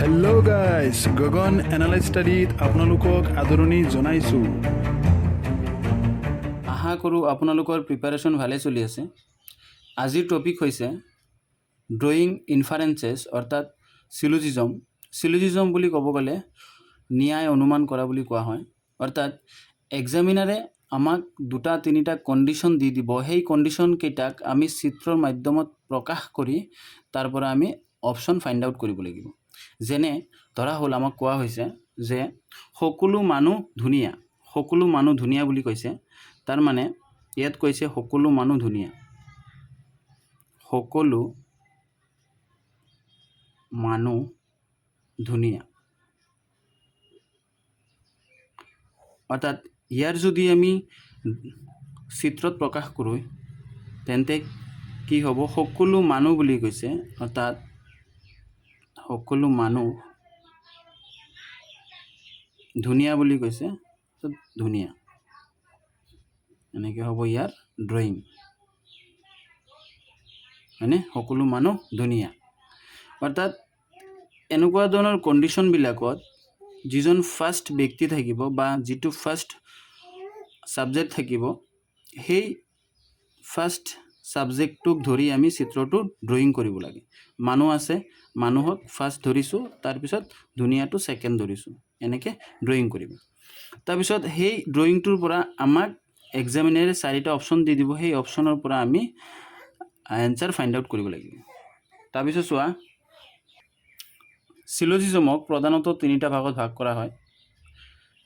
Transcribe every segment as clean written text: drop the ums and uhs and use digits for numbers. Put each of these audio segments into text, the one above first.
Hello' guys, গগন analyse ষ্টাডিত আপোনালোকক আদৰণি জনাইছোঁ। আশা কৰোঁ আপোনালোকৰ প্ৰিপাৰেশ্যন ভালে চলি আছে। আজিৰ টপিক হৈছে ড্ৰয়িং ইনফাৰেঞ্চেছ অৰ্থাৎ চিলোজিজম। চিলোজিজম বুলি ক'ব গ'লে ন্যায় অনুমান কৰা বুলি কোৱা হয়। অৰ্থাৎ এক্সামিনাৰে আমাক 2-3টা কণ্ডিশ্যন দি দিব, সেই কণ্ডিশ্যনকেইটাক আমি চিত্ৰৰ মাধ্যমত প্ৰকাশ কৰি তাৰ পৰা আমি অপশ্যন ফাইণ্ড আউট কৰিব লাগিব। যেনে ধৰা হ'ল আমাক কোৱা হৈছে যে সকলো মানুহ ধুনীয়া, সকলো মানুহ ধুনীয়া বুলি কৈছে। তাৰ মানে ইয়াত কৈছে সকলো মানুহ ধুনীয়া, সকলো মানুহ ধুনীয়া। অৰ্থাৎ ইয়াৰ যদি আমি চিত্ৰত প্ৰকাশ কৰোঁ তেন্তে কি হ'ব, সকলো মানুহ বুলি কৈছে, অৰ্থাৎ সকলো মানুহ ধুনীয়া বুলি কৈছে, ধুনীয়া এনেকৈ হ'ব ইয়াৰ ড্ৰয়িং, হয়নে? সকলো মানুহ ধুনীয়া। অৰ্থাৎ এনেকুৱা ধৰণৰ কণ্ডিশ্যনবিলাকত যিজন ফাৰ্ষ্ট ব্যক্তি থাকিব বা যিটো ফাৰ্ষ্ট ছাবজেক্ট থাকিব, সেই ফাৰ্ষ্ট ছাবজেক্টটোক ধৰি আমি চিত্ৰটো ড্ৰয়িং কৰিব লাগে। মানুহ আছে, মানুহক ফাৰ্ষ্ট ধৰিছোঁ, তাৰপিছত ধুনীয়াটো ছেকেণ্ড ধৰিছোঁ, এনেকৈ ড্ৰয়িং কৰিব। তাৰপিছত সেই ড্ৰয়িংটোৰ পৰা আমাক এক্সামিনাৰে 4টা অপশ্যন দি দিব, সেই অপশ্যনৰ পৰা আমি এনচাৰ ফাইণ্ড আউট কৰিব লাগিব। তাৰপিছত চোৱা, চিলোজিজমক প্ৰধানতঃ 3টা ভাগত ভাগ কৰা হয়।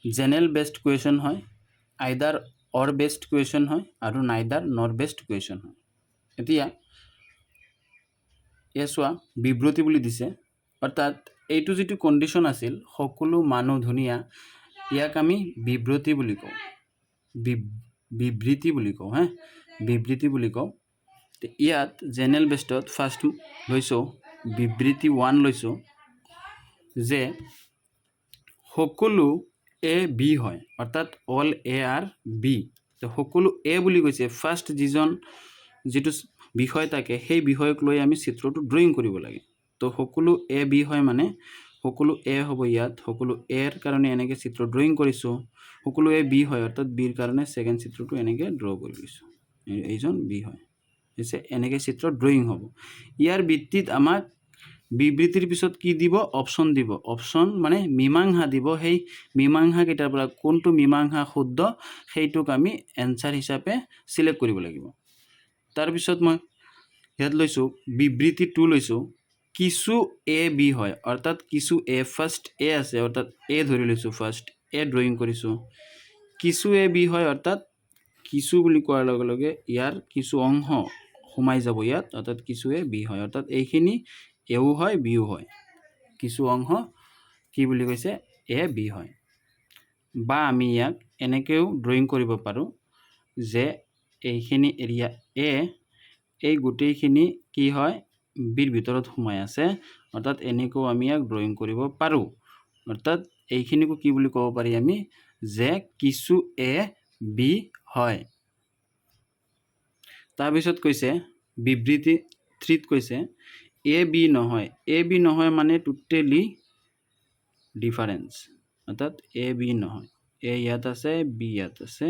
জেনেৰেল বেছড কুৱেশ্যন হয়, আইদাৰ অৰ বেছড কুৱেশ্যন হয়, আৰু নাইদাৰ নৰ বেছড কুৱেশ্যন হয়। এতিয়া এয়া চোৱা, বিবৃতি বুলি দিছে। অৰ্থাৎ এইটো যিটো কণ্ডিশ্যন আছিল, সকলো মানুহ ধুনীয়া, ইয়াক আমি বিবৃতি বুলি কওঁ, বিবৃতি বুলি কওঁ, বিবৃতি বুলি কওঁ। ইয়াত জেনেৰেল বেছডত ফাৰ্ষ্ট লৈছোঁ বিবৃতি 1 লৈছোঁ যে সকলো এ বি হয়, অৰ্থাৎ অল এ আৰ বি। তো সকলো এ বুলি কৈছে, ফাৰ্ষ্ট যিটো বিষয় থাকে সেই বিষয়ক লৈ আমি চিত্ৰটো ড্ৰয়িং কৰিব লাগে। তো সকলো এ বি হয় মানে সকলো এ হ'ব ইয়াত, সকলো এৰ কাৰণে এনেকৈ চিত্ৰ ড্ৰয়িং কৰিছোঁ। সকলো এ বি হয়, অৰ্থাৎ বিৰ কাৰণে ছেকেণ্ড চিত্ৰটো এনেকৈ ড্ৰ কৰি লৈছোঁ, এইজন বি হয়, হৈছে এনেকৈ চিত্ৰ ড্ৰয়িং হ'ব। ইয়াৰ ভিত্তিত আমাক বিবৃতিৰ পিছত কি দিব, অপশ্যন দিব। অপশ্যন মানে মীমাংসা দিব, সেই মীমাংসাকেইটাৰ পৰা কোনটো মীমাংসা শুদ্ধ সেইটোক আমি এনচাৰ হিচাপে চিলেক্ট কৰিব লাগিব। তাৰপিছত মই ইয়াত লৈছোঁ বিবৃতি 2 লৈছোঁ, কিছু এ বি হয়, অৰ্থাৎ কিছু এ, ফাৰ্ষ্ট এ আছে, অৰ্থাৎ এ ধৰি লৈছোঁ, ফাৰ্ষ্ট এ ড্ৰয়িং কৰিছোঁ। কিছু এ বি হয়, অৰ্থাৎ কিছু বুলি কোৱাৰ লগে লগে ইয়াৰ কিছু অংশ সোমাই যাব ইয়াত, অৰ্থাৎ কিছু এ বি হয়, অৰ্থাৎ এইখিনি এও হয় বিও হয়, কিছু অংশ কি বুলি কৈছে, এ বি হয়। বা আমি ইয়াক এনেকৈও ড্ৰয়িং কৰিব পাৰোঁ যে এইখিনি এৰিয়া এ, এই গোটেইখিনি কি হয়, বিৰ ভিতৰত সোমাই আছে, অৰ্থাৎ এনেকৈও আমি ইয়াক ড্ৰয়িং কৰিব পাৰোঁ। অৰ্থাৎ এইখিনিকো কি বুলি ক'ব পাৰি আমি, যে কিছু এ বি হয়। তাৰপিছত কৈছে বিবৃতি 3ত কৈছে এ বি নহয়, এ বি নহয় মানে টোটেলি ডিফাৰেঞ্চ, অৰ্থাৎ এ বি নহয়, এ ইয়াত আছে, বি ইয়াত আছে,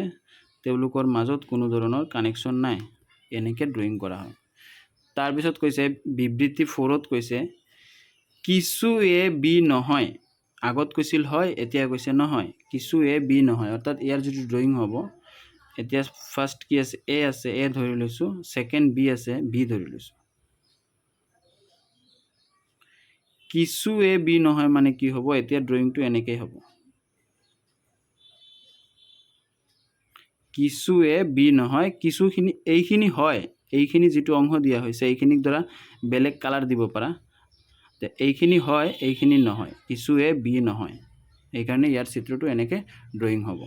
তেওঁলোকৰ মাজত কোনো ধৰণৰ কানেকশ্যন নাই, এনেকৈ ড্ৰয়িং কৰা হয়। তাৰপিছত কৈছে বিবৃতি 4ত কৈছে কিছু এ বি নহয়, আগত কৈছিল হয়, এতিয়া কৈছে নহয়, কিছু এ বি নহয়, অৰ্থাৎ ইয়াৰ যিটো ড্ৰয়িং হ'ব, এতিয়া ফাৰ্ষ্ট কি আছে, এ ধৰি লৈছোঁ, ছেকেণ্ড বি আছে, বি ধৰি লৈছোঁ। কিছু এ বি নহয় মানে কি হ'ব, এতিয়া ড্ৰয়িংটো এনেকৈ হ'ব, কিছু এ বি নহয়, কিছুখিনি এইখিনি হয়, এইখিনি যিটো অংশ দিয়া হৈছে এইখিনিক দ্বাৰা বেলেগ কালাৰ দিব পাৰা, এইখিনি হয়, এইখিনি নহয়, কিছু এ বি নহয়, এইকাৰণে ইয়াৰ চিত্ৰটো এনেকৈ ড্ৰয়িং হ'ব।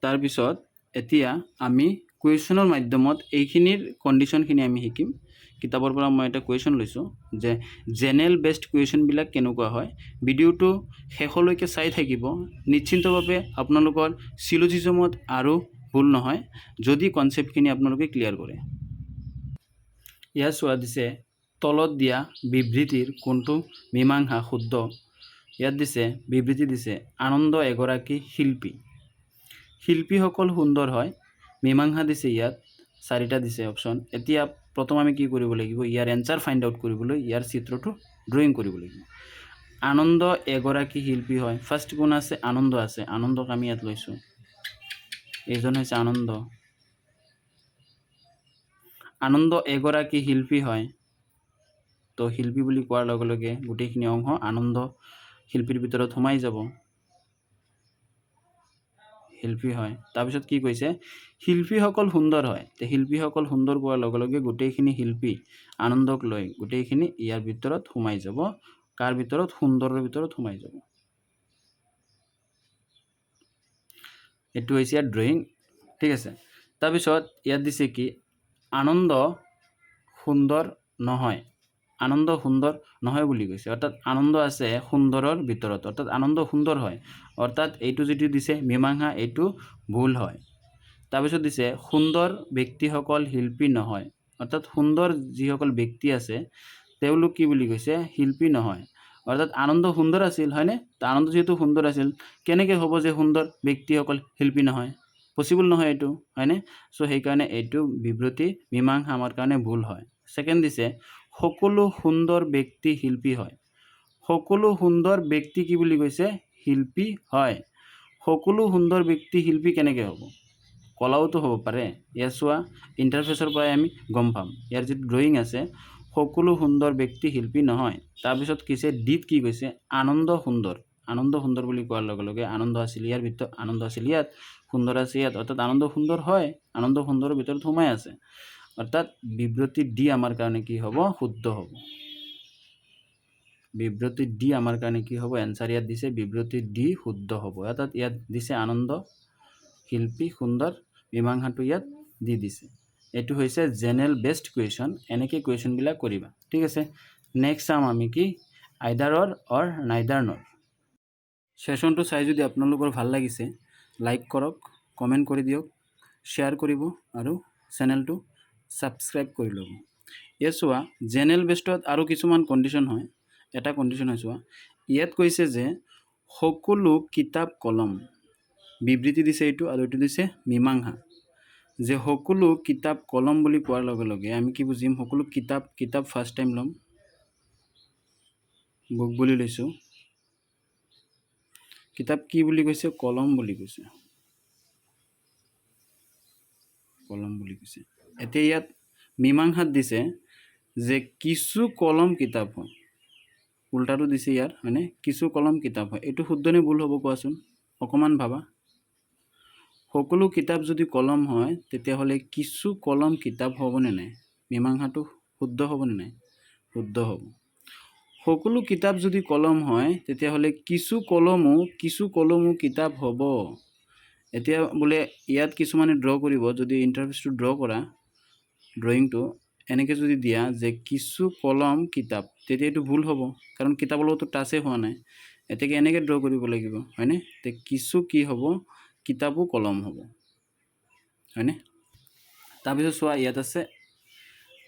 তাৰপিছত এতিয়া আমি কুৱেশ্যনৰ মাধ্যমত এইখিনিৰ কণ্ডিশ্যনখিনি আমি শিকিম। কিতাপৰ পৰা মই এটা কুৱেশ্যন লৈছোঁ যে জেনেৰেল বেছড কুৱেশ্যনবিলাক কেনেকুৱা হয়। ভিডিঅ'টো শেষলৈকে চাই থাকিব, নিশ্চিন্তভাৱে আপোনালোকৰ চিলোজিজমত আৰু ভুল নহয় যদি কনচেপ্টখিনি আপোনালোকে ক্লিয়াৰ কৰে। ইয়াত চোৱা দিছে তলত দিয়া বিবৃতিৰ কোনটো মীমাংসা শুদ্ধ ইয়াত দিছে বিবৃতি দিছে আনন্দ এগৰাকী শিল্পী শিল্পীসকল সুন্দৰ হয় মীমাংসা দিছে ইয়াত 4টা দিছে অপশ্যন এতিয়া প্ৰথম আমি কি কৰিব লাগিব ইয়াৰ এনসাৰ ফাইন্ড আউট কৰিবলৈ ইয়াৰ চিত্ৰটো ড্ৰয়িং কৰিব লাগিব আনন্দ এগৰাকী শিল্পী হয় ফাৰ্স্ট কোন আছে আনন্দক আমি ইয়াত লৈছো এইজন হৈছে আনন্দ এগৰাকী শিল্পী হয় তো শিল্পী বুলি কোৱাৰ লগে লগে গোটেইখিনি অংশ আনন্দ শিল্পীৰ ভিতৰত সোমাই যাব শিল্পী হয় তাৰপিছত কি কৈছে শিল্পীসকল সুন্দৰ হয় তে শিল্পীসকল সুন্দৰ কোৱাৰ লগে লগে গোটেইখিনি শিল্পী আনন্দক লৈ গোটেইখিনি ইয়াৰ ভিতৰত সোমাই যাব কাৰ ভিতৰত সুন্দৰৰ ভিতৰত সোমাই যাব এটো হৈছে ড্ৰয়িং ঠিক আছে তাৰপিছত ইয়াত দিছে কি আনন্দ সুন্দৰ নহয় বুলি কৈছে অৰ্থাৎ আনন্দ আছে সুন্দৰৰ ভিতৰত অৰ্থাৎ আনন্দ সুন্দৰ হয় অৰ্থাৎ এইটো যেটো দিছে মীমাংসা এইটো ভুল হয় তাৰপিছত দিছে সুন্দৰ ব্যক্তিসকল শিল্পী নহয় অৰ্থাৎ সুন্দৰ যিসকল ব্যক্তি আছে তেওঁলোক কি বুলি কৈছে শিল্পী নহয় অৰ্থাৎ আনন্দ সুন্দৰ আছিল হয়নে তা আনন্দ যেটো সুন্দৰ আছিল কেনেকৈ হ'ব যে সুন্দৰ ব্যক্তিসকল শিল্পী নহয় পসিবল নহয় এটো হয়নে সো সেই কাৰণে এটো বিবৃতি মীমাংসা আমাৰ কাৰণে ভুল হয় সেকেন্ড দিছে সকলো সুন্দৰ ব্যক্তি শিল্পী হয় সকলো সুন্দৰ ব্যক্তি কি বুলি কৈছে শিল্পী হয় সকলো সুন্দৰ ব্যক্তি শিল্পী কেনেকৈ হ'ব কলাওতো হ'ব পাৰে ইয়াৰ চোৱা ইন্টাৰফেসৰ পৰা আমি গম পাম ইয়াৰ যে ড্ৰয়িং আছে সকলো সুন্দৰ ব্যক্তি শিল্পী নহয় তাৰপিছত কিছে ডিত কি কৈছে আনন্দ সুন্দৰ বুলি কোৱাৰ লগে লগে আনন্দ আছিল ইয়াৰ ভিতৰত আনন্দ আছিল ইয়াত সুন্দৰ আছে ইয়াত অৰ্থাৎ আনন্দ সুন্দৰ হয় আনন্দ সুন্দৰৰ ভিতৰত সোমাই আছে অৰ্থাৎ বিবৃতি ডি আমাৰ কাৰণে কি হ'ব শুদ্ধ হ'ব বিবৃতি ডি আমাৰ কাৰণে কি হ'ব এনসাৰ ইয়াত দিছে বিবৃতি ডি শুদ্ধ হ'ব অৰ্থাৎ ইয়াত দিছে আনন্দ শিল্পী সুন্দৰ মীমাংসাটো ইয়াত দি দিছে এটো হৈছে জেনাৰেল বেস্ট কুৱেশ্যন এনেকৈ কুৱেশ্যন বিলাক কৰিবা ঠিক আছে নেক্সট চাম আমি কি আইদাৰ অৰ নাইদাৰ নট সেশনটো চাই যদি আপোনালোকৰ ভাল লাগিছে লাইক কৰক কমেন্ট কৰি দিয়ক শ্বেয়াৰ কৰিব আৰু চেনেলটো সাবস্ক্ৰাইব কৰি ল'ব ইয়ে চোৱা জেনাৰেল বেষ্টত আৰু কিছুমান কন্ডিশন হয় এটা কন্ডিশন হয় চোৱা ইয়াত কৈছে যে সকলো কিতাপ কলম বিবৃতি দিছে এইটো আৰু এইটো দিছে মীমাংসা যে সকলো কিতাপ কলম বুলি কোৱাৰ লগে লগে আমি কি বুজিম সকলো কিতাপ ফাৰ্স্ট টাইম লম বুক বুলি লৈছো কিতাপ কি বুলি কৈছে কলম বুলি কৈছে এতিয়া ইয়াত মীমাংসাত দিছে যে কিছু কলম কিতাপ হয় উল্টাটো দিছে ইয়াৰ মানে কিছু কলম কিতাপ হয় এটো শুদ্ধ নে ভুল হ'ব কোৱাচোন অকমান ভাবা সকলো কিতাপ যদি কলম হয় তেতিয়া হলে কিছু কলম কিতাপ হ'ব নে নাই মীমাংসাটো শুদ্ধ হ'ব নে নাই শুদ্ধ হ'ব সকলো কিতাপ যদি কলম হয় তেতিয়া হলে কিছু কলমো কিতাপ হ'ব এতিয়া বলে ইয়াত কিছুমানে ড্ৰ কৰিব যদি ইন্টাৰফেসটো ড্ৰ কৰা ড্ৰয়িংটো এনেকৈ যদি দিয়া যে কিছু কলম কিতাপ তেতিয়া এটো ভুল হ'ব কাৰণ কিতাপৰ লগতো টাচে হোৱা নাই এতেকে এনেকৈ ড্ৰ কৰিব লাগিব হয়নে তে কিছু কি হ'ব কিতাপো কলম হ'ব হয়নে তাৰপিছত চোৱা ইয়াত আছে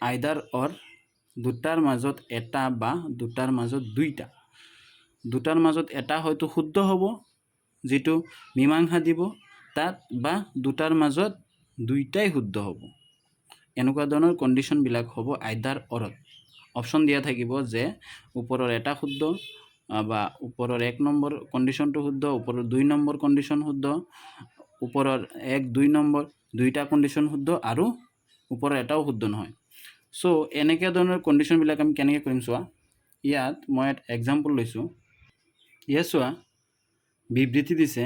আইদাৰ অৰ দুটাৰ মাজত এটা বা দুটাৰ মাজত দুটাৰ মাজত এটা হয়তো শুদ্ধ হ'ব যেটো মীমাংসা দিব তাত বা দুটাৰ মাজত দুইটাই শুদ্ধ হ'ব এনেকুৱা ধৰণৰ কন্ডিশন বিলাক হ'ব আইদাৰ অৰত অপশন দিয়া থাকিব যে ওপৰৰ এটা শুদ্ধ বা ওপৰৰ 1 নম্বৰ কন্ডিশনটো শুদ্ধ ওপৰৰ 2 নম্বৰ কন্ডিশন শুদ্ধ ওপৰৰ 1 2 নম্বৰ দুইটা কন্ডিশন শুদ্ধ আৰু ওপৰৰ এটাও শুদ্ধ নহয় সো এনেকুৱা ধৰণৰ কন্ডিশন বিলাক আমি কেনেকৈ কৰিম চোৱা ইয়াত মই এটা এক্সাম্পল লৈছো ইয়া চোৱা বিবৃতি দিছে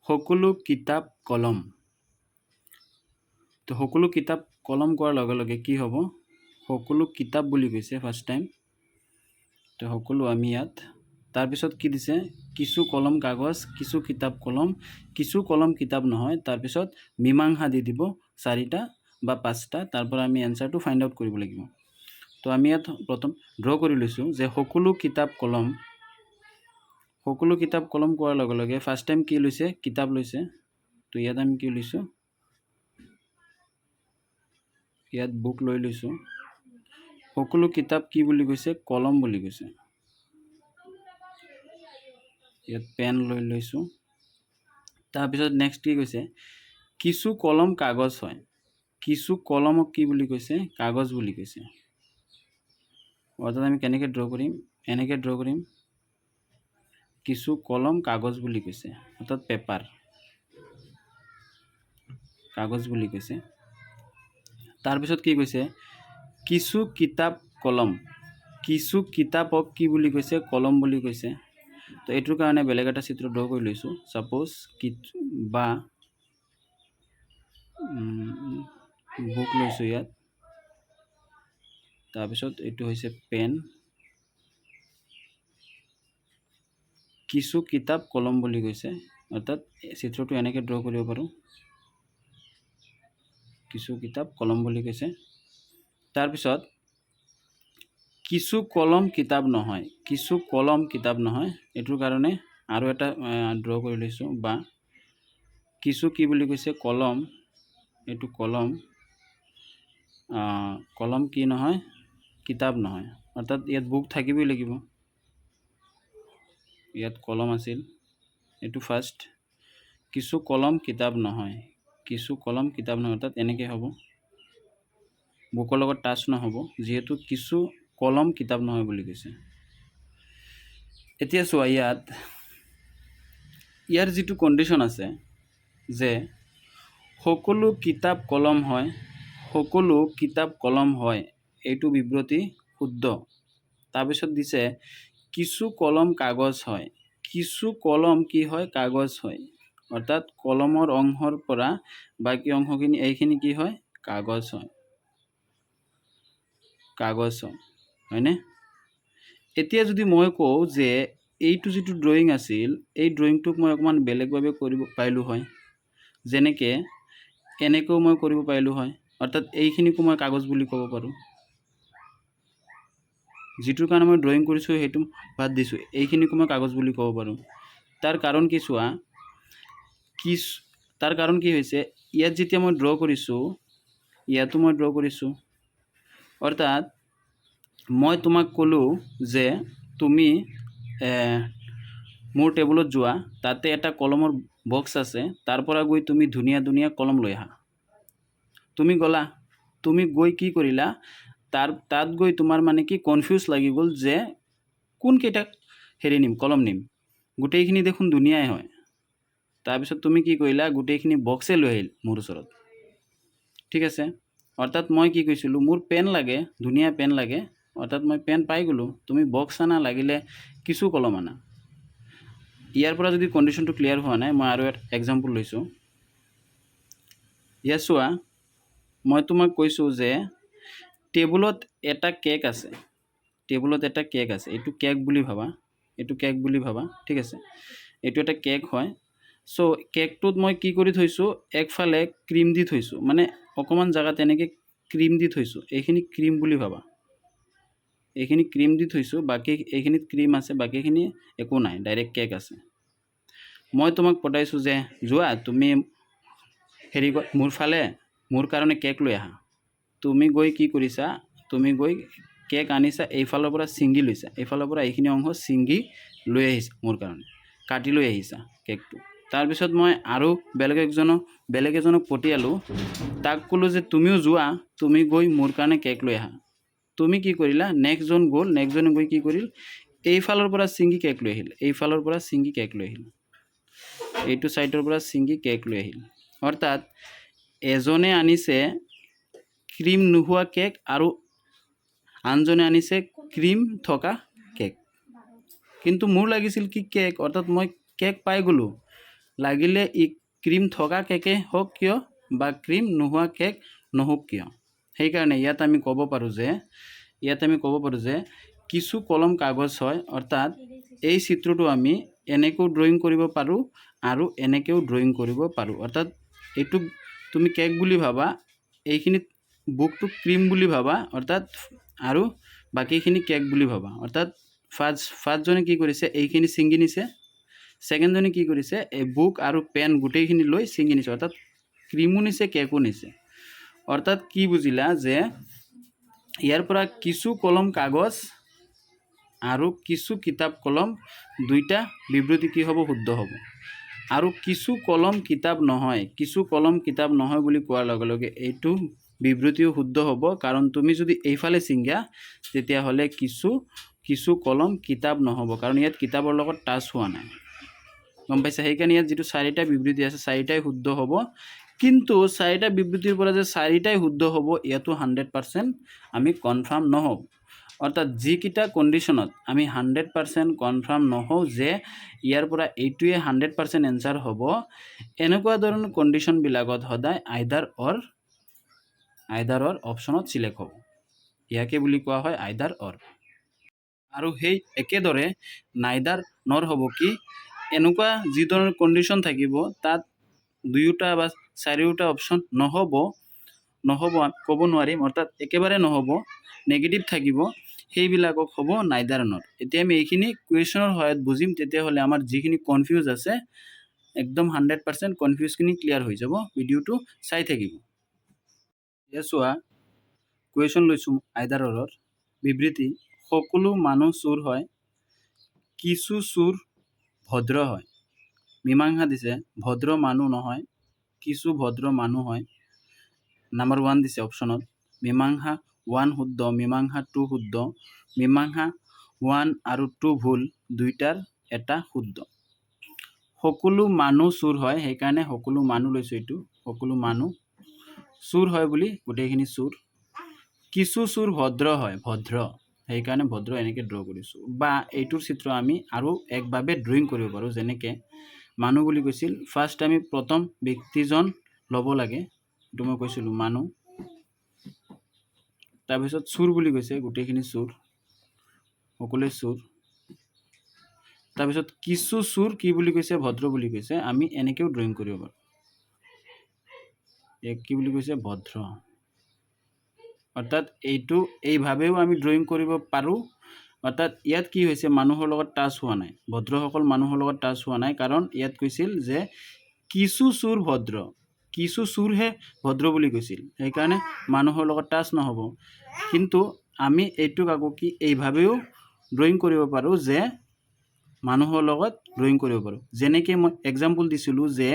সকলো কিতাপ কলম তো সকলো কিতাপ কলম কোৱাৰ লগে লগে কি হ'ব সকলো কিতাপ বুলি কৈছে ফাৰ্স্ট টাইম তো সকলো আমি ইয়াত তাৰ পিছত কি দিছে কিছু কলম কাগজ কিছু কিতাপ কলম কিছু কলম কিতাপ নহয় তাৰ পিছত মীমাংসা দি দিব 4টা বা 5টা তাৰ পৰা আমি এনসাৰটো ফাইন্ড আউট কৰিব লাগিব তো আমি ইয়াত প্ৰথম ড্ৰ কৰি লৈছো যে সকলো কিতাপ কলম কোৱাৰ লগে লগে ফাৰ্স্ট টাইম কি লৈছে কিতাপ লৈছে তো ইয়াত আমি কি লৈছো ইয়াত বুক লৈ লৈছো সকলো কিতাপ কি বুলি কৈছে কলম বুলি কৈছে ইয়াত পেন লৈ লৈছোঁ তাৰপিছত নেক্সট কি কৈছে কিছু কলম কাগজ হয় কিছু কলমক কি বুলি কৈছে কাগজ বুলি কৈছে অৰ্থাৎ আমি কেনেকৈ ড্ৰ কৰিম এনেকৈ ড্ৰ কৰিম কিছু কলম কাগজ বুলি কৈছে অৰ্থাৎ পেপাৰ কাগজ বুলি কৈছে তাৰপিছত কি কৈছে কিছু কিতাপ কলম কিছু কিতাপক কি বুলি কৈছে কলম বুলি কৈছে তো এইটোৰ কাৰণে বেলেগ এটা চিত্ৰ ড্ৰ কৰি লৈছোঁ সাপোজ বা বুক লৈছোঁ ইয়াত তাৰপিছত এইটো হৈছে পেন কিছু কিতাপ কলম বুলি কৈছে অৰ্থাৎ চিত্ৰটো এনেকৈ ড্ৰ কৰিব পাৰোঁ কিছু কিতাপ কলম বুলি কৈছে তাৰপিছত কিছু কলম কিতাপ নহয় কিছু কলম কিতাপ নহয় এইটোৰ কাৰণে আৰু এটা ড্ৰ কৰি লৈছোঁ বা কিছু কি বুলি কৈছে কলম এইটো কলম কলম কি নহয় কিতাপ নহয় অৰ্থাৎ ইয়াত বুক থাকিবই লাগিব ইয়াত কলম আছিল এইটো ফাৰ্ষ্ট কিছু কলম কিতাপ নহয় কিছু কলম কিতাপ নহয় অৰ্থাৎ এনেকৈ হ'ব বুকৰ লগত টাচ নহ'ব যিহেতু কিছু কলম কিতাপ নহয় বুলি কৈছে এতিয়া চোৱা ইয়াৰ যিটো কণ্ডিশ্যন আছে যে সকলো কিতাপ কলম হয় সকলো কিতাপ কলম হয় এইটো বিবৃতি শুদ্ধ তাৰপিছত দিছে কিছু কলম কাগজ হয় কিছু কলম কি হয় কাগজ হয় অৰ্থাৎ কলমৰ অংশৰ পৰা বাকী অংশখিনি এইখিনি কি হয় কাগজ হয় হয়নে এতিয়া যদি মই কওঁ যে এইটো যিটো ড্ৰয়িং আছিল এই ড্ৰয়িংটোক মই অকণমান বেলেগভাৱে কৰিব পাৰিলোঁ হয় যেনেকৈ এনেকৈও মই কৰিব পাৰিলোঁ হয় অৰ্থাৎ এইখিনিকো মই কাগজ বুলি ক'ব পাৰোঁ যিটোৰ কাৰণে মই ড্ৰয়িং কৰিছোঁ সেইটো বাদ দিছোঁ এইখিনিকো মই কাগজ বুলি ক'ব পাৰোঁ তাৰ কাৰণ কি চোৱা তাৰ কাৰণ কি হৈছে ইয়াত যেতিয়া মই ড্ৰ কৰিছোঁ ইয়াতো মই ড্ৰ কৰিছোঁ অৰ্থাৎ মই তোমাক ক'লোঁ যে তুমি মোৰ টেবুলত যোৱা তাতে এটা কলমৰ বক্স আছে তাৰ পৰা গৈ তুমি ধুনীয়া ধুনীয়া কলম লৈ আহা তুমি গ'লা তুমি গৈ কি কৰিলা তাত গৈ তোমাৰ মানে কি কনফিউজ লাগি গ'ল যে কোনকেইটা নিম কলম নিম গোটেইখিনি দেখোন ধুনীয়াই হয় তাৰপিছত তুমি কি কৰিলা গোটেইখিনি বক্সে লৈ আহিল মোৰ ওচৰত ঠিক আছে অৰ্থাৎ মই কি কৈছিলোঁ মোৰ পেন লাগে ধুনীয়া পেন লাগে অৰ্থাৎ মই পেন পাই গ'লোঁ তুমি বক্স আনা লাগিলে কিছু কলম আনা ইয়াৰ পৰা যদি কণ্ডিশ্যনটো ক্লিয়াৰ হোৱা নাই মই আৰু এটা এক্সাম্পল লৈছোঁ ইয়াত চোৱা মই তোমাক কৈছোঁ যে টেবুলত এটা কেক আছে এইটো কেক বুলি ভাবা ঠিক আছে এইটো এটা কেক হয় চ' কেকটোত মই কি কৰি থৈছোঁ একফালে ক্ৰীম দি থৈছোঁ মানে অকণমান জেগাত এনেকৈ ক্ৰীম দি থৈছোঁ এইখিনি ক্ৰীম বুলি ভাবা এইখিনি ক্ৰীম দি থৈছোঁ বাকী এইখিনিত ক্ৰীম আছে বাকীখিনি একো নাই ডাইৰেক্ট কেক আছে মই তোমাক পঠাইছোঁ যে যোৱা তুমি মোৰ ফালে মোৰ কাৰণে কেক লৈ আহা তুমি গৈ কি কৰিছা তুমি গৈ কেক আনিছা এইফালৰ পৰা ছিঙি লৈছা এইফালৰ পৰা এইখিনি অংশ ছিঙি লৈ আহিছা মোৰ কাৰণে কাটি লৈ আহিছা কেকটো তাৰপিছত মই আৰু বেলেগ এজনক পঠিয়ালোঁ তাক ক'লোঁ যে তুমিও যোৱা তুমি গৈ মোৰ কাৰণে কেক লৈ আহা তুমি কি কৰিলা নেক্সটজন গ'ল নেক্সটজনে গৈ কি কৰিল এইফালৰ পৰা ছিঙি কেক লৈ আহিল এইটো ছাইডৰ পৰা ছিঙি কেক লৈ আহিল অৰ্থাৎ এজনে আনিছে ক্ৰীম নোহোৱা কেক আৰু আনজনে আনিছে ক্ৰীম থকা কেক কিন্তু মোৰ লাগিছিল কি কেক অৰ্থাৎ মই কেক পাই গ'লোঁ লাগিলে ই ক্ৰীম থকা কেকে হওক কিয় বা ক্ৰীম নোহোৱা কেক নহওক কিয় সেইকাৰণে ইয়াত আমি ক'ব পাৰোঁ যে কিছু কলম কাগজ হয় অৰ্থাৎ এই চিত্ৰটো আমি এনেকৈও ড্ৰয়িং কৰিব পাৰোঁ আৰু এনেকৈও ড্ৰয়িং কৰিব পাৰোঁ অৰ্থাৎ এইটো তুমি কেক বুলি ভাবা এইখিনিত বুকটো ক্ৰীম বুলি ভাবা অৰ্থাৎ আৰু বাকীখিনি কেক বুলি ভাবা অৰ্থাৎ ফাৰ্ষ্টজনে কি কৰিছে এইখিনি ছিঙি নিছে ছেকেণ্ডজনে কি কৰিছে এই বুক আৰু পেন গোটেইখিনি লৈ ছিঙি নিছে অৰ্থাৎ ক্ৰীমো নিছে কেকো নিছে অৰ্থাৎ কি বুজিলা যে ইয়াৰ পৰা কিছু কলম কাগজ আৰু কিছু কিতাপ কলম দুইটা বিবৃতি কি হ'ব শুদ্ধ হ'ব আৰু কিছু কলম কিতাপ নহয় বুলি কোৱাৰ লগে লগে এইটো বিবৃতিও শুদ্ধ হ'ব কাৰণ তুমি যদি এইফালে চিংগা তেতিয়াহ'লে কিছু কলম কিতাপ নহ'ব কাৰণ ইয়াত কিতাপৰ লগত টাচ হোৱা নাই গম পাইছা সেইকাৰণে ইয়াত যিটো চাৰিটা বিবৃতি আছে চাৰিটাই শুদ্ধ হ'ব কিন্তু চাৰিটা বিবৃতিৰ পৰা যে চাৰিটাই শুদ্ধ হ'ব ইয়াতো 100% আমি কনফাৰ্ম নহওঁ অৰ্থাৎ যিকেইটা কণ্ডিশ্যনত আমি 100% কনফাৰ্ম নহওঁ যে ইয়াৰ পৰা এইটোৱে 100% এনচাৰ হ'ব এনেকুৱা ধৰণৰ কণ্ডিশ্যনবিলাকত সদায় আইদাৰ অৰ অপশ্যনত চিলেক্ট হ'ব ইয়াকে বুলি কোৱা হয় আইদাৰ অৰ আৰু সেই একেদৰে নাইদাৰ নৰ হ'ব কি এনেকুৱা যি ধৰণৰ কণ্ডিশ্যন থাকিব তাত দুয়োটা বা চাৰিওটা অপশ্যন নহ'ব ক'ব নোৱাৰিম অৰ্থাৎ একেবাৰে নহ'ব নেগেটিভ থাকিব সেইবিলাকক হ'ব নাইদাৰ নৰ এতিয়া আমি এইখিনি কুৱেশ্যনৰ সহায়ত বুজিম তেতিয়াহ'লে আমাৰ যিখিনি কনফিউজ আছে একদম 100% কনফিউজখিনি ক্লিয়াৰ হৈ যাব ভিডিঅ'টো চাই থাকিব এতিয়া চোৱা কুৱেশ্যন লৈছোঁ আইদাৰ অৰৰ বিবৃতি সকলো মানুহ চোৰ হয় কিছু চোৰ ভদ্ৰ হয় মীমাংসা দিছে ভদ্ৰ মানুহ নহয় কিছু ভদ্ৰ মানুহ হয় নাম্বাৰ 1 দিছে অপশ্যনত মীমাংসা 1 শুদ্ধ মীমাংসা 2 শুদ্ধ মীমাংসা 1 আৰু 2 ভুল দুইটাৰ এটা শুদ্ধ সকলো মানুহ চোৰ হয় সেইকাৰণে সকলো মানুহ লৈছোঁ এইটো সকলো মানুহ চোৰ হয় বুলি গোটেইখিনি চোৰ কিছু চোৰ ভদ্ৰ হয় ভদ্ৰ সেইকাৰণে ভদ্ৰ এনেকৈ ড্ৰ কৰিছোঁ বা এইটোৰ চিত্ৰ আমি আৰু একভাৱে ড্ৰয়িং কৰিব পাৰোঁ যেনেকৈ মানুহ বুলি কৈছিল ফাৰ্ষ্ট আমি প্ৰথম ব্যক্তিজন ল'ব লাগে এইটো মই কৈছিলোঁ মানুহ তাৰপিছত চোৰ বুলি কৈছে গোটেইখিনি চোৰ সকলোৱে চোৰ তাৰপিছত কিছু চোৰ কি বুলি কৈছে ভদ্ৰ বুলি কৈছে আমি এনেকৈও ড্ৰয়িং কৰিব পাৰোঁ কি বুলি কৈছে ভদ্ৰ অৰ্থাৎ এইটো এইভাৱেও আমি ড্ৰয়িং কৰিব পাৰোঁ অৰ্থাৎ ইয়াত কি হৈছে মানুহৰ লগত টাচ হোৱা নাই ভদ্ৰসকল মানুহৰ লগত টাচ হোৱা নাই কাৰণ ইয়াত কৈছিল যে কিছু চোৰ ভদ্ৰ কিছু চোৰহে ভদ্ৰ বুলি কৈছিল সেইকাৰণে মানুহৰ লগত টাচ নহ'ব কিন্তু আমি এইটোক আকৌ কি এইভাৱেও ড্ৰয়িং কৰিব পাৰোঁ যে মানুহৰ লগত ড্ৰয়িং কৰিব পাৰোঁ যেনেকৈ মই এক্সাম্পল দিছিলোঁ যে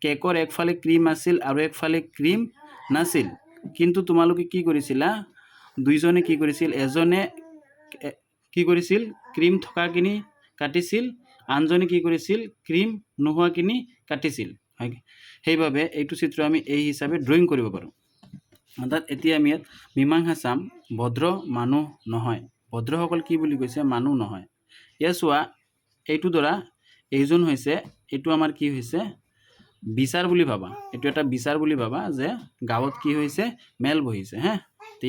কেকৰ একফালে ক্ৰীম আছিল আৰু একফালে ক্ৰীম নাছিল কিন্তু তোমালোকে কি কৰিছিলা দুইজনে কি কৰিছিল এজনে কি কৰিছিল ক্ৰীম থকাখিনি কাটিছিল আনজনে কি কৰিছিল ক্ৰীম নোহোৱাখিনি কাটিছিল সেইবাবে এইটো চিত্ৰ আমি এই হিচাপে ড্ৰয়িং কৰিব পাৰোঁ অৰ্থাৎ এতিয়া আমি ইয়াত মীমাংসা চাম ভদ্ৰ মানুহ নহয় ভদ্ৰসকল কি বুলি কৈছে মানুহ নহয় ইয়াত চোৱা এইটো ধৰা এইজন হৈছে এইটো আমাৰ কি হৈছে বিচাৰ বুলি ভাবা এইটো এটা বিচাৰ বুলি ভাবা যে গাঁৱত কি হৈছে মেল বহিছে হে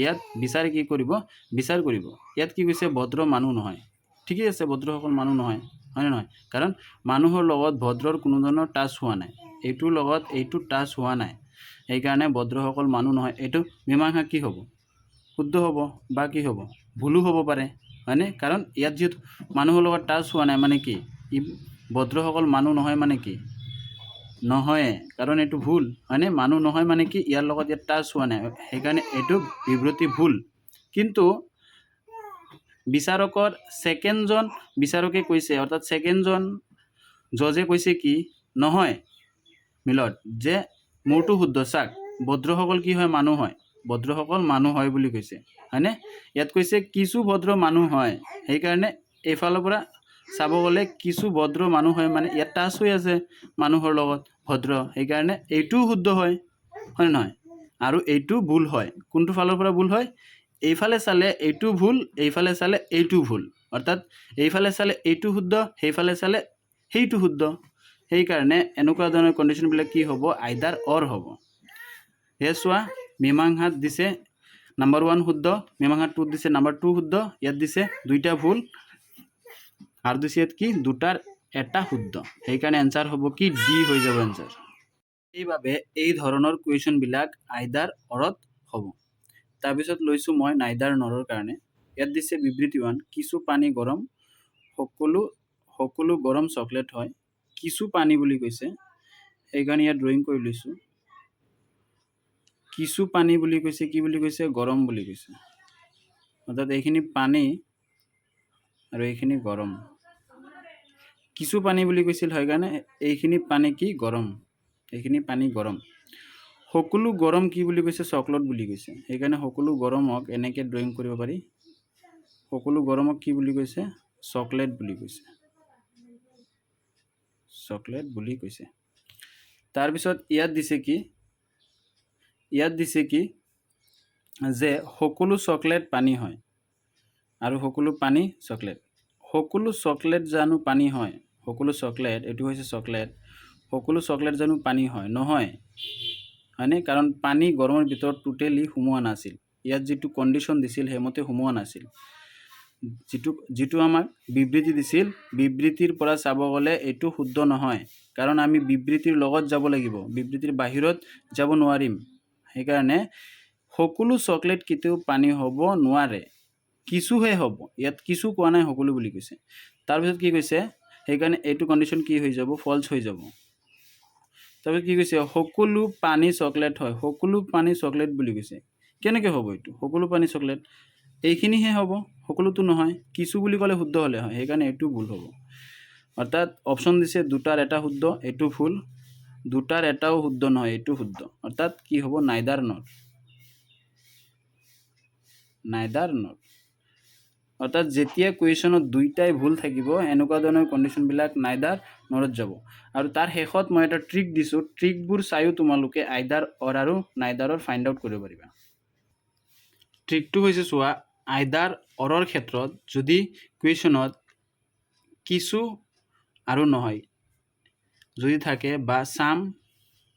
ইয়াত বিচাৰে কি কৰিব বিচাৰ কৰিব ইয়াত কি কৈছে ভদ্ৰ মানুহ নহয় ঠিকেই আছে ভদ্ৰসকল মানুহ নহয় হয়নে নহয় কাৰণ মানুহৰ লগত ভদ্ৰৰ কোনো ধৰণৰ টাচ হোৱা নাই এইটোৰ লগত এইটো টাচ হোৱা নাই সেইকাৰণে ভদ্ৰসকল মানুহ নহয় এইটো মীমাংসা কি হ'ব শুদ্ধ হ'ব বা কি হ'ব ভুলো হ'ব পাৰে হয়নে কাৰণ ইয়াত যিহেতু মানুহৰ লগত টাচ হোৱা নাই মানে কি ভদ্ৰসকল মানুহ নহয় মানে কি নহয় কাৰণ এইটো ভুল হয়নে মানুহ নহয় মানে কি ইয়াৰ লগত ইয়াত টাচ হোৱা নাই সেইকাৰণে এইটো বিবৃতি ভুল কিন্তু বিচাৰকৰ ছেকেণ্ডজন বিচাৰকে কৈছে অৰ্থাৎ ছেকেণ্ডজন জজে কৈছে কি নহয় মিলত যে মোৰটো শুদ্ধ চাক ভদ্ৰসকল কি হয় মানুহ হয় ভদ্ৰসকল মানুহ হয় বুলি কৈছে হয়নে ইয়াত কৈছে কিছু ভদ্ৰ মানুহ হয় সেইকাৰণে এইফালৰ পৰা চাব গ'লে কিছু ভদ্ৰ মানুহ হয় মানে ইয়াত টাচ হৈ আছে মানুহৰ লগত ভদ্ৰ সেইকাৰণে এইটোও শুদ্ধ হয় হয়নে নহয় আৰু এইটো ভুল হয় কোনটো ফালৰ পৰা ভুল হয় এইফালে চালে এইটো ভুল এইফালে চালে এইটো ভুল অৰ্থাৎ এইফালে চালে এইটো শুদ্ধ সেইফালে চালে সেইটো শুদ্ধ সেইকাৰণে এনেকুৱা ধৰণৰ কণ্ডিশ্যনবিলাক কি হ'ব আইদাৰ অৰ হ'ব সেয়ে চোৱা মীমাংসাত দিছে নাম্বাৰ 1 শুদ্ধ মীমাংসা 2 দিছে নাম্বাৰ 2 শুদ্ধ ইয়াত দিছে দুইটা ভুল আৰু দিছে ইয়াত কি দুটাৰ এটা শুদ্ধ সেইকাৰণে এনচাৰ হ'ব কি ডি হৈ যাব এনচাৰ এইভাৱে এই ধৰণৰ কুৱেশ্যনবিলাক আইদাৰ অৰত হ'ব তাৰপিছত লৈছোঁ মই নাইদাৰ নৰৰ কাৰণে ইয়াত দিছে বিবৃতি 1 কিছু পানী গৰম সকলো গৰম চকলেট হয় কিছু পানী বুলি কৈছে সেইকাৰণে ইয়াত ড্ৰয়িং কৰি লৈছোঁ কিছু পানী বুলি কৈছে কি বুলি কৈছে গৰম বুলি কৈছে অৰ্থাৎ এইখিনি পানী আৰু এইখিনি গৰম। কিছু পানী বুলি কৈছিল হয় কাৰণে এইখিনি পানী কি গৰম, এইখিনি পানী গৰম। সকলো গৰম কি বুলি কৈছে চকলেট বুলি কৈছে, সেইকাৰণে সকলো গৰমক এনেকৈ ড্ৰয়িং কৰিব পাৰি। সকলো গৰমক কি বুলি কৈছে চকলেট বুলি কৈছে, চকলেট বুলি কৈছে। তাৰপিছত ইয়াত দিছে কি যে সকলো চকলেট পানী হয় আৰু সকলো পানী চকলেট। সকলো চকলেট জানো পানী হয়, সকলো চকলেট এইটো হৈছে চকলেট, সকলো চকলেট জানো পানী হয় নহয়, হয়নে? কাৰণ পানী গৰমৰ ভিতৰত টোটেলি সোমোৱা নাছিল, ইয়াত যিটো কণ্ডিশ্যন দিছিল সেইমতে সোমোৱা নাছিল। যিটো আমাক বিবৃতি দিছিল, বিবৃতিৰ পৰা চাব গ'লে এইটো শুদ্ধ নহয়, কাৰণ আমি বিবৃতিৰ লগত যাব লাগিব, বিবৃতিৰ বাহিৰত যাব নোৱাৰিম। সেইকাৰণে সকলো চকলেট কেতিয়াও পানী হ'ব নোৱাৰে, কিছুহে হ'ব। ইয়াত কিছু কোৱা নাই, সকলো বুলি কৈছে। তাৰপিছত কি কৈছে, সেইকাৰণে এইটো কণ্ডিশ্যন কি হৈ যাব ফলছ হৈ যাব। তাৰপিছত কি কৈছে সকলো পানী চকলেট হয়, সকলো পানী চকলেট বুলি কৈছে। কেনেকৈ হ'ব এইটো সকলো পানী চকলেট, এইখিনিহে হ'ব, সকলোতো নহয়। কিছু বুলি ক'লে শুদ্ধ হ'লে হয়, সেইকাৰণে এইটো ভুল হ'ব। অৰ্থাৎ অপশ্যন দিছে দুটাৰ এটা শুদ্ধ, এইটো ভুল। দুটাৰ এটাও শুদ্ধ নহয়, এইটো শুদ্ধ। অৰ্থাৎ কি হ'ব নাইদাৰ নৰ, নাইদাৰ নৰ। অৰ্থাৎ যেতিয়া কুৱেশ্যনত দুইটাই ভুল থাকিব এনেকুৱা ধৰণৰ কণ্ডিশ্যনবিলাক নাইদাৰ নৰত যাব। আৰু তাৰ শেষত মই এটা ট্ৰিক দিছোঁ, ট্ৰিকবোৰ চাইও তোমালোকে আইদাৰ অৰ আৰু নাইদাৰৰ ফাইণ্ড আউট কৰিব পাৰিবা। ট্ৰিকটো হৈছে চোৱা, আইদাৰ অৰৰ ক্ষেত্ৰত যদি কুৱেশ্যনত কিছু আৰু নহয় যদি থাকে বা চাম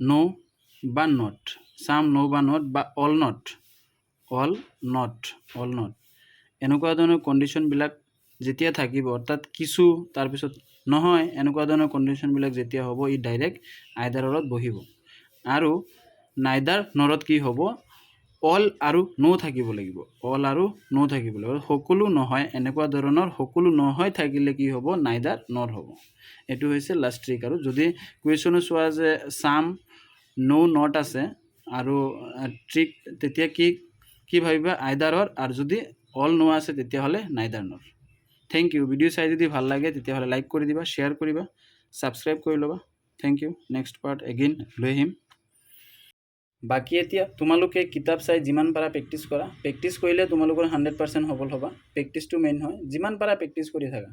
ন' বা নট, চাম ন' বা নট বা অল নট, এনেকুৱা ধৰণৰ কণ্ডিশ্যনবিলাক যেতিয়া থাকিব, অৰ্থাৎ কিছু তাৰপিছত নহয়, এনেকুৱা ধৰণৰ কণ্ডিশ্যনবিলাক যেতিয়া হ'ব ই ডাইৰেক্ট আইদাৰ অৰত বহিব। আৰু নাইদাৰ নৰত কি হ'ব অল আৰু ন' থাকিব লাগিব, অল আৰু ন' থাকিব লাগিব। সকলো নহয়, এনেকুৱা ধৰণৰ সকলো নহয় থাকিলে কি হ'ব নাইদাৰ নৰ হ'ব। এইটো হৈছে লাষ্ট ট্ৰিক। আৰু যদি কুৱেশ্যনো চোৱা যে চাম ন' নট আছে আৰু ট্ৰিক, তেতিয়া কি ভাবিবা আইদাৰ অৰ, আৰু যদি অল ন' আছে তেতিয়াহ'লে নাইদাৰ নৰ। Thank U. ভিডিঅ' চাই যদি ভাল লাগে তেতিয়াহ'লে লাইক কৰি দিবা, শ্বেয়াৰ কৰিবা, ছাবস্ক্ৰাইব কৰি ল'বা। Thank you. Next part again লৈ আহিম। বাকী এতিয়া তোমালোকে কিতাপ চাই যিমান পাৰা প্ৰেক্টিছ কৰা, প্ৰেক্টিছ কৰিলে তোমালোকৰ 100% সফল হ'বা। প্ৰেক্টিছটো মেইন হয়, যিমান পাৰা প্ৰেক্টিছ কৰি থাকা।